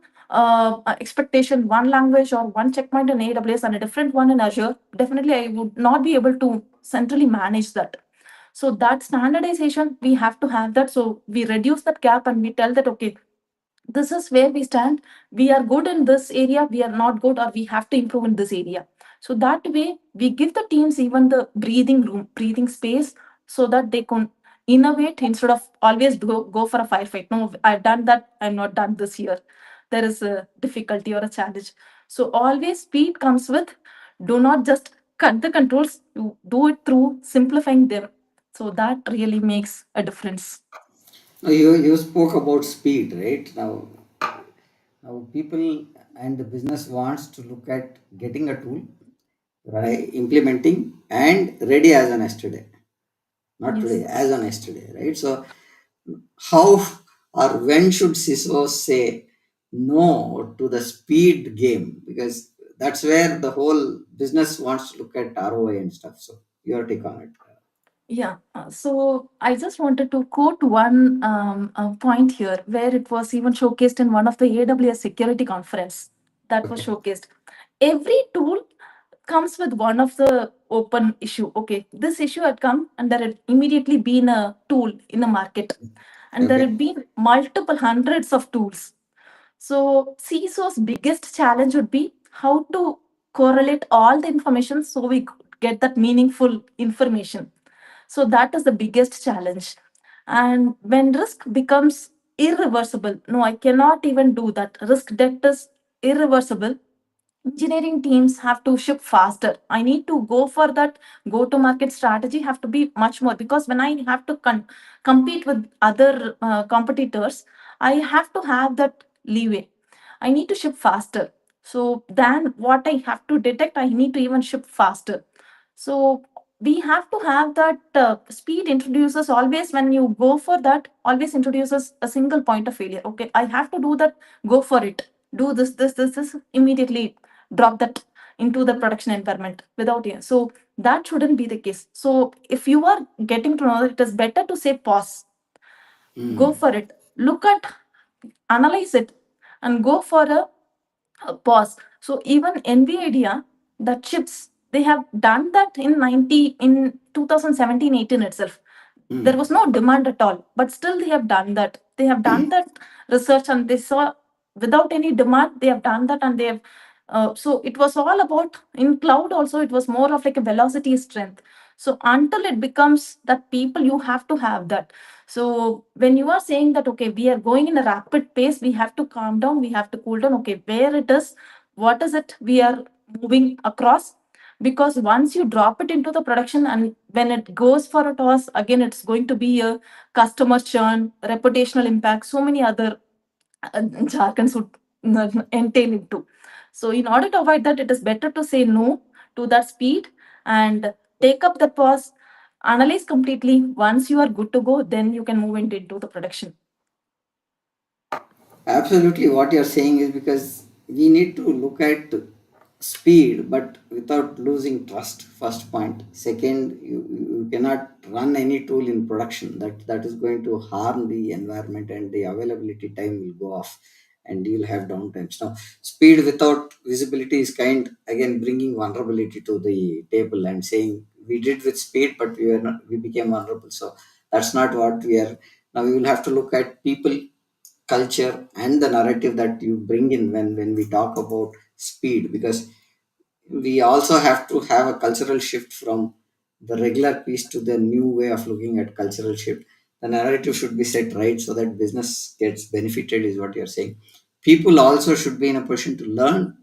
[SPEAKER 2] expectation, one language, or one checkpoint in AWS and a different one in Azure, definitely I would not be able to centrally manage that. So that standardization, we have to have that. So we reduce that gap, and we tell that, okay, this is where we stand. We are good in this area, we are not good, or we have to improve in this area. So that way we give the teams even the breathing room, breathing space, so that they can innovate instead of always go for a firefight. No, I've done that, I'm not done this year. There is a difficulty or a challenge. So always speed comes with, do not just cut the controls, you do it through simplifying them. So that really makes a difference.
[SPEAKER 1] Now, you spoke about speed, right? Now people and the business wants to look at getting a tool, right, implementing and ready as on yesterday, not
[SPEAKER 2] Yes.
[SPEAKER 1] today, as on yesterday, right? So how or when should CISOs say no to the speed game? Because that's where the whole business wants to look at ROI and stuff. So your take on it.
[SPEAKER 2] Yeah, so I just wanted to quote one point here where it was even showcased in one of the AWS security conference that was
[SPEAKER 1] Okay.
[SPEAKER 2] showcased. Every tool comes with one of the open issue. Okay, this issue had come and there had immediately been a tool in the market, and there
[SPEAKER 1] Okay.
[SPEAKER 2] had been multiple hundreds of tools. So CISO's biggest challenge would be how to correlate all the information so we get that meaningful information. So that is the biggest challenge. And when risk becomes irreversible, no, I cannot even do that. Risk debt is irreversible. Engineering teams have to ship faster. I need to go for that go to market strategy, have to be much more, because when I have to compete with other competitors, I have to have that leeway. I need to ship faster. So than what I have to detect, I need to even ship faster. So we have to have that speed introduces always, when you go for that, always introduces a single point of failure. Okay, I have to do that, go for it, do this immediately, drop that into the production environment without it. So that shouldn't be the case. So if you are getting to know that, it is better to say pause, go
[SPEAKER 1] Hmm.
[SPEAKER 2] for it, look at, analyze it, and go for a pause. So even NVIDIA, the chips, they have done that in 2017-18 itself. There was
[SPEAKER 1] Hmm.
[SPEAKER 2] no demand at all, but still they have done that. They have done that research, and they saw without any demand, they have done that, and they have. So it was all about in cloud. Also, it was more of like a velocity strength. So until it becomes that people, you have to have that. So when you are saying that, okay, we are going in a rapid pace, we have to calm down, we have to cool down. Okay, where it is, what is it we are moving across? Because once you drop it into the production, and when it goes for a toss again, it's going to be a customer churn, reputational impact, so many other jargons would entail into. So in order to avoid that, it is better to say no to that speed and take up the pause, analyze completely. Once you are good to go, then you can move into the production.
[SPEAKER 1] Absolutely, what you're saying is because we need to look at speed, but without losing trust. First point. Second, you cannot run any tool in production. That is going to harm the environment, and the availability time will go off, and you'll have downtimes. Now, speed without visibility is kind again bringing vulnerability to the table and saying we did with speed, but we became vulnerable. So that's not what we are. Now we will have to look at people, culture and the narrative that you bring in when we talk about speed, because we also have to have a cultural shift from the regular piece to the new way of looking at cultural shift. The narrative should be set right so that business gets benefited is what you're saying. People also should be in a position to learn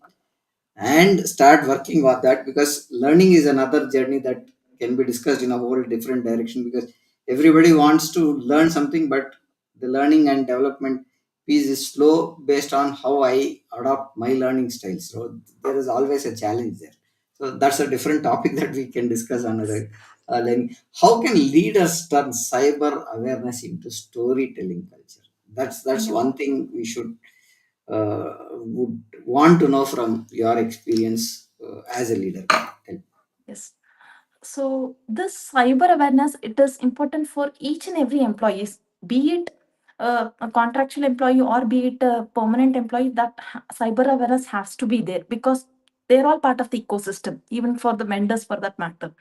[SPEAKER 1] and start working on that, because learning is another journey that can be discussed in a whole different direction, because everybody wants to learn something, but the learning and development piece is slow based on how I adopt my learning style. So there is always a challenge there. So that's a different topic that we can discuss another line. How can leaders turn cyber awareness into storytelling culture? That's
[SPEAKER 2] Yeah.
[SPEAKER 1] one thing we should would want to know from your experience as a leader.
[SPEAKER 2] Yes. So this cyber awareness, it is important for each and every employees, be it a contractual employee or be it a permanent employee. That cyber awareness has to be there, because they're all part of the ecosystem, even for the vendors for that matter.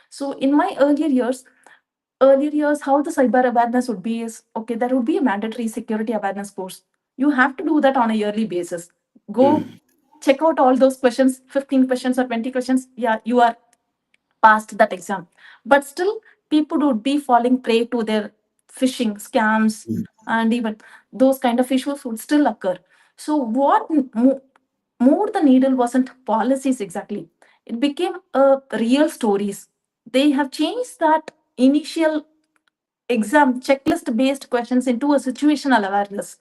[SPEAKER 2] So in my earlier years, how the cyber awareness would be is, okay, there would be a mandatory security awareness course. You have to do that on a yearly basis. Go
[SPEAKER 1] Hmm.
[SPEAKER 2] check out all those questions, 15 questions or 20 questions. Yeah, you are passed that exam. But still, people would be falling prey to their phishing scams,
[SPEAKER 1] Mm.
[SPEAKER 2] and even those kind of issues would still occur. So what moved the needle wasn't policies exactly, it became real stories. They have changed that initial exam checklist based questions into a situational awareness.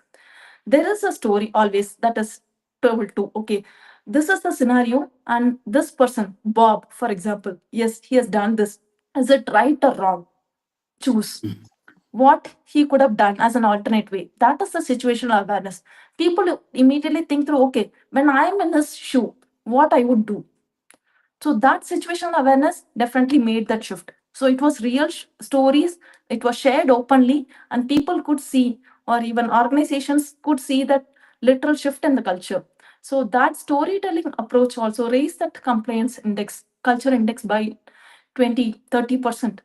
[SPEAKER 2] There is a story always that is told to, okay, this is the scenario, and this person, Bob, for example, yes, he has done this. Is it right or wrong? Choose what he could have done as an alternate way. That is the situational awareness. People immediately think through, okay, when I am in his shoe, what I would do. So that situational awareness definitely made that shift. So it was real stories, it was shared openly, and people could see, or even organizations could see that literal shift in the culture. So that storytelling approach also raised that compliance index, culture index by 20-30%.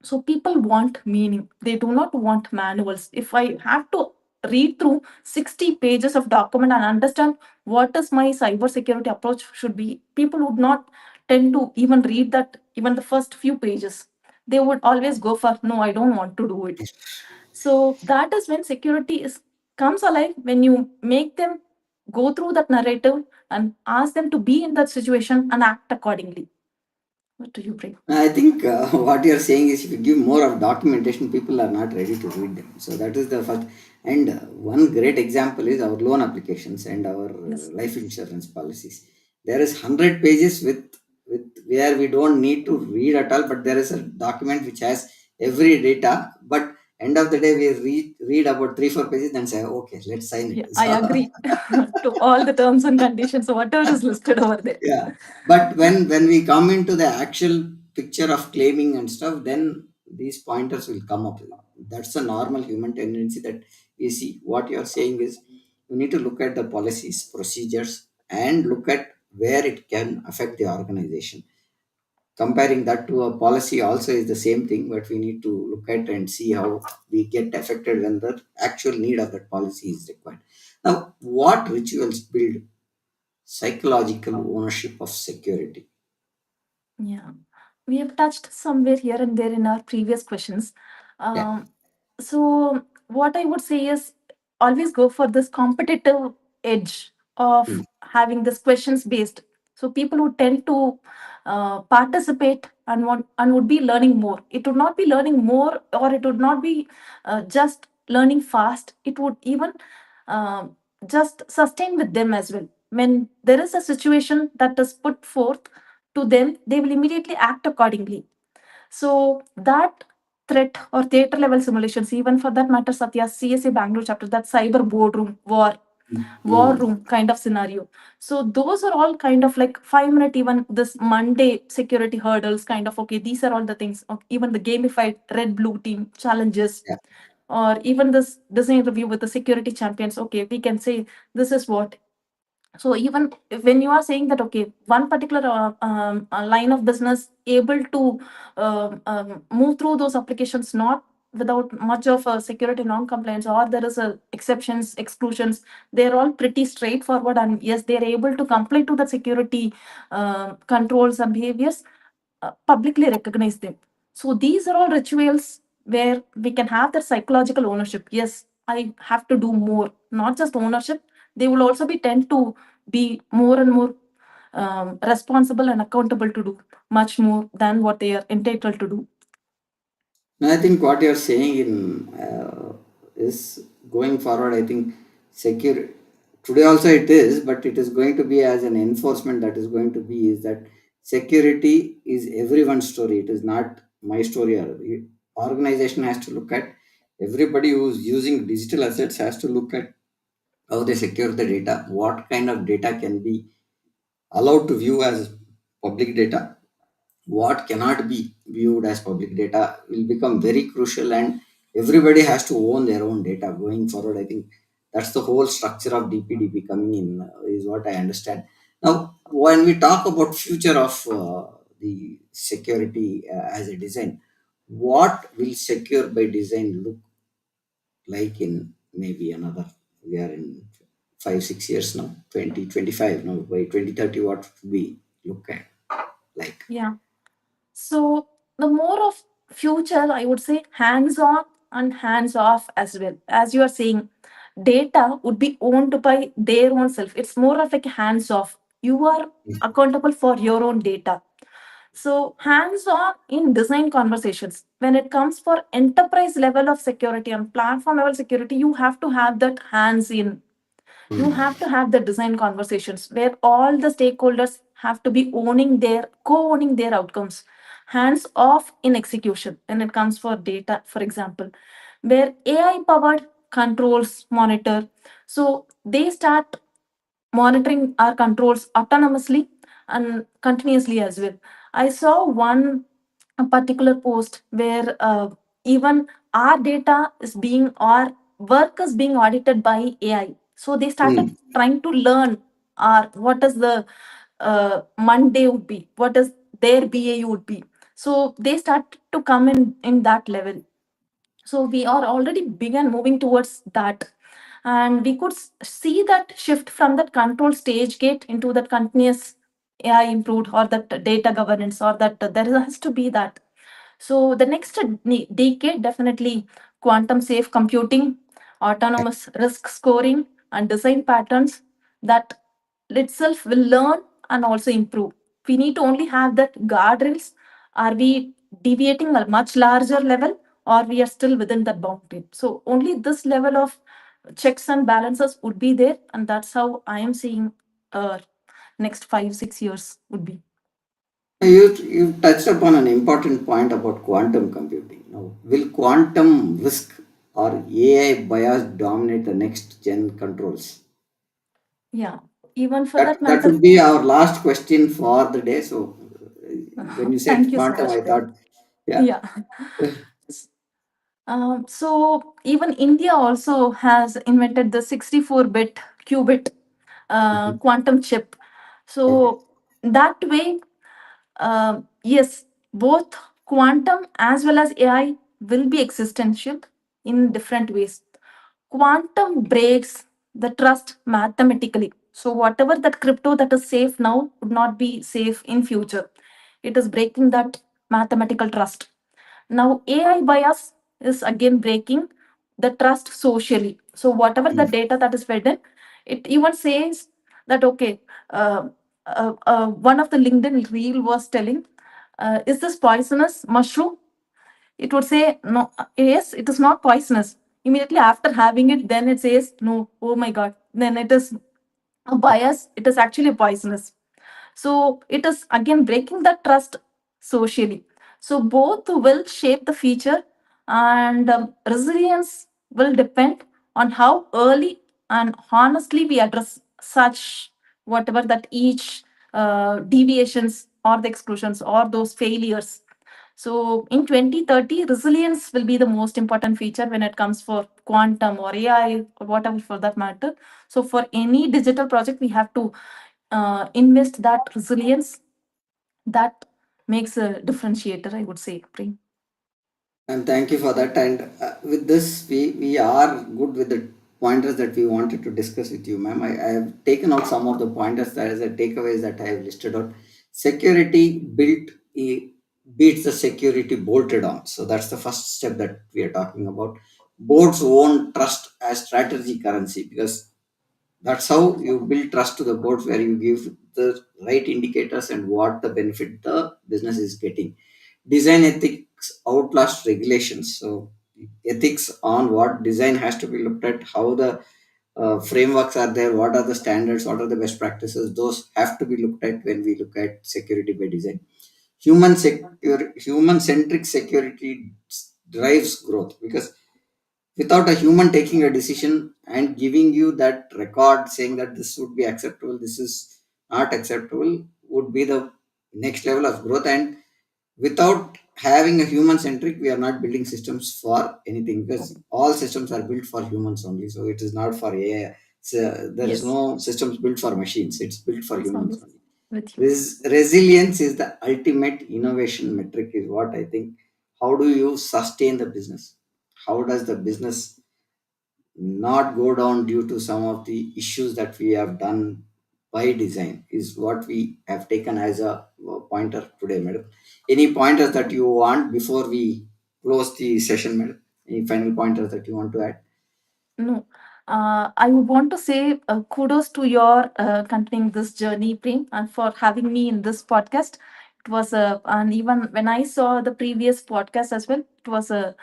[SPEAKER 2] So people want meaning, they do not want manuals. If I have to read through 60 pages of document and understand what is my cybersecurity approach should be, people would not tend to even read that, even the first few pages. They would always go for, no, I don't want to do it. So that is when security is comes alive, when you make them go through that narrative and ask them to be in that situation and act accordingly. What do you bring?
[SPEAKER 1] I think what you're saying is if you give more of documentation, people are not ready to read them. So that is the first. And one great example is our loan applications and our
[SPEAKER 2] Yes.
[SPEAKER 1] life insurance policies. There is 100 pages with where we don't need to read at all, but there is a document which has every data. But end of the day, we read about 3 4 pages, then say, okay, let's sign it.
[SPEAKER 2] Yeah, I agree to all the terms and conditions, whatever is listed over there.
[SPEAKER 1] Yeah, but when we come into the actual picture of claiming and stuff, then these pointers will come up. That's a normal human tendency that we see. What you're saying is you need to look at the policies, procedures, and look at where it can affect the organization. Comparing that to a policy also is the same thing, but we need to look at and see how we get affected when the actual need of that policy is required. Now, what rituals build psychological ownership of security?
[SPEAKER 2] Yeah, we have touched somewhere here and there in our previous questions.
[SPEAKER 1] Yeah.
[SPEAKER 2] Um, so, what I would say is always go for this competitive edge
[SPEAKER 1] Mm.
[SPEAKER 2] of having this questions based. So, people would tend to participate and want and would be learning more. It would not be learning more, or it would not be just learning fast. It would even uh, just sustain with them as well. When there is a situation that is put forth to them, they will immediately act accordingly. So that threat or theater level simulations, even for that matter, Satya CSA Bangalore chapter, that cyber boardroom war
[SPEAKER 1] Mm.
[SPEAKER 2] room kind of scenario. So those are all kind of like 5 minute, even this Monday security hurdles, kind of, okay, these are all the things. Even the gamified red blue team challenges,
[SPEAKER 1] Yeah.
[SPEAKER 2] or even this design review with the security champions. Okay, we can say this is what. So even when you are saying that, okay, one particular line of business able to move through those applications not without much of a security non-compliance, or there is a exceptions exclusions, they're all pretty straightforward, and yes, they're able to comply to the security controls and behaviors, publicly recognize them. So these are all rituals where we can have that psychological ownership. Yes, I have to do more, not just ownership. They will also be tend to be more and more responsible and accountable to do much more than what they are entitled to do.
[SPEAKER 1] No, I think what you're saying in is going forward. I think secure today also it is, but it is going to be as an enforcement that is going to be is that security is everyone's story. It is not my story. Or organization has to look at everybody who's using digital assets has to look at how they secure the data, what kind of data can be allowed to view as public data, what cannot be viewed as public data will become very crucial, and everybody has to own their own data going forward. I think that's the whole structure of DPDP coming in, is what I understand. Now, when we talk about future of the security as a design, what will secure by design look like in maybe another, we are in 5 6 years now, 2025 now, by 2030, what we look at like?
[SPEAKER 2] Yeah. So the more of future, I would say hands on and hands off as well. As you are saying, data would be owned by their own self. It's more of like hands off. You are accountable for your own data. So, hands on in design conversations. When it comes for enterprise level of security and platform level security, you have to have that hands in. You have to have the design conversations where all the stakeholders have to be owning their co-owning their outcomes, hands off in execution. When it comes for data, for example, where AI powered controls monitor, so they start monitoring our controls autonomously and continuously as well. I saw one a particular post where even our data is being, our work is being audited by AI. So they started
[SPEAKER 1] Mm.
[SPEAKER 2] trying to learn our what is the Monday would be, what is their BAU would be. So they start to come in that level. So we are already began moving towards that, and we could see that shift from that control stage gate into that continuous AI improved, or that data governance, or that there has to be that. So the next decade, definitely quantum safe computing, autonomous risk scoring, and design patterns that itself will learn and also improve. We need to only have that guardrails. Are we deviating a much larger level, or we are still within that boundary? So only this level of checks and balances would be there, and that's how I am seeing next 5 6 years would be.
[SPEAKER 1] You touched upon an important point about quantum computing. Now, will quantum risk or AI bias dominate the next gen controls?
[SPEAKER 2] Yeah, even for that
[SPEAKER 1] That
[SPEAKER 2] matter.
[SPEAKER 1] would be our last question for the day. So, when you
[SPEAKER 2] Thank
[SPEAKER 1] said
[SPEAKER 2] you so
[SPEAKER 1] quantum,
[SPEAKER 2] much,
[SPEAKER 1] I
[SPEAKER 2] Prem.
[SPEAKER 1] thought, yeah.
[SPEAKER 2] Yeah. So even India also has invented the 64-bit qubit
[SPEAKER 1] Mhm.
[SPEAKER 2] quantum chip.
[SPEAKER 1] Okay.
[SPEAKER 2] So that way, yes, both quantum as well as AI will be existential in different ways. Quantum breaks the trust mathematically. So whatever that crypto that is safe now would not be safe in future. It is breaking that mathematical trust. Now AI bias is again breaking the trust socially. So whatever the
[SPEAKER 1] Mm.
[SPEAKER 2] data that is fed in, it even says that okay, one of the LinkedIn reel was telling, is this poisonous mushroom? It would say no, yes, it is not poisonous. Immediately after having it, then it says no, oh my god, then it is a bias, it is actually poisonous. So it is again breaking that trust socially. So both will shape the future, and resilience will depend on how early and honestly we address such whatever that each deviations or the exclusions or those failures. So in 2030, resilience will be the most important feature when it comes for quantum or AI or whatever for that matter. So for any digital project, we have to invest that resilience. That makes a differentiator, I would say, Prem.
[SPEAKER 1] And thank you for that. And with this, we are good with the pointers that we wanted to discuss with you, ma'am. I have taken out some of the pointers that as a takeaways that I have listed out. Security built beats the security bolted on. So that's the first step that we are talking about. Boards won't trust as strategy currency because that's how you build trust to the boards, where you give the right indicators and what the benefit the business is getting. Design ethics outlast regulations. So ethics on what design has to be looked at, how the frameworks are there, what are the standards, what are the best practices, those have to be looked at when we look at security by design. Human centric security drives growth, because without a human taking a decision and giving you that record saying that this would be acceptable, this is not acceptable, would be the next level of growth. And without having a human centric, we are not building systems for anything, because all systems are built for humans only, so it is not for AI. So there is
[SPEAKER 2] Yes,
[SPEAKER 1] no systems built for machines, it's built for
[SPEAKER 2] it's
[SPEAKER 1] humans
[SPEAKER 2] always
[SPEAKER 1] only.
[SPEAKER 2] with you.
[SPEAKER 1] This resilience is the ultimate innovation metric, is what I think. How do you sustain the business? How does the business not go down due to some of the issues that we have done by design is what we have taken as a pointer today, madam. Any pointers that you want before we close the session, madam? Any final pointers that you want to add?
[SPEAKER 2] No, I would want to say kudos to your continuing this journey, Prem, and for having me in this podcast. It was a, and even when I saw the previous podcast as well, it was a,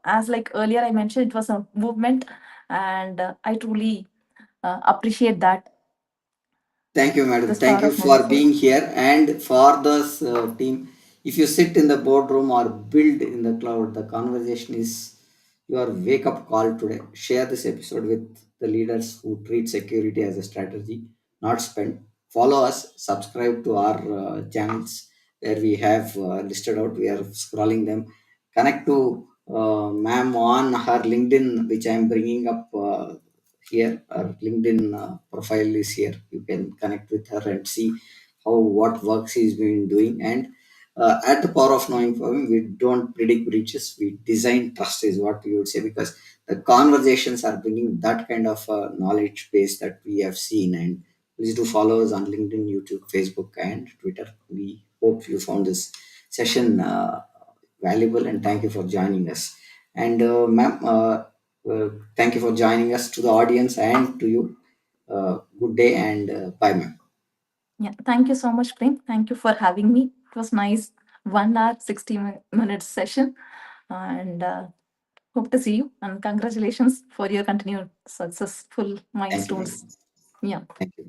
[SPEAKER 2] as like earlier I mentioned, it was a movement, and I truly appreciate that.
[SPEAKER 1] Thank you,
[SPEAKER 2] The
[SPEAKER 1] madam. Thank
[SPEAKER 2] start
[SPEAKER 1] you
[SPEAKER 2] of
[SPEAKER 1] for
[SPEAKER 2] moving forward.
[SPEAKER 1] being here. And for this team, if you sit in the boardroom or build in the cloud, the conversation is your wake up call today. Share this episode with the leaders who treat security as a strategy, not spend. Follow us, subscribe to our channels where we have listed out. We are scrolling them. Connect to ma'am on her LinkedIn, which I am bringing up. Here our LinkedIn profile is here. You can connect with her and see how what works he's been doing. And at the power of knowing for him, we don't predict breaches, we design trust is what we would say, because the conversations are bringing that kind of knowledge base that we have seen. And please do follow us on LinkedIn, YouTube, Facebook, and Twitter. We hope you found this session valuable, and thank you for joining us. And ma'am, thank you for joining us, to the audience and to you. Good day, and bye, ma'am.
[SPEAKER 2] Yeah, thank you so much, Prem. Thank you for having me. It was nice 1 hour 60 minutes session, and hope to see you. And congratulations for your continued successful
[SPEAKER 1] Thank you,
[SPEAKER 2] milestones.
[SPEAKER 1] madam.
[SPEAKER 2] Yeah.
[SPEAKER 1] Thank you.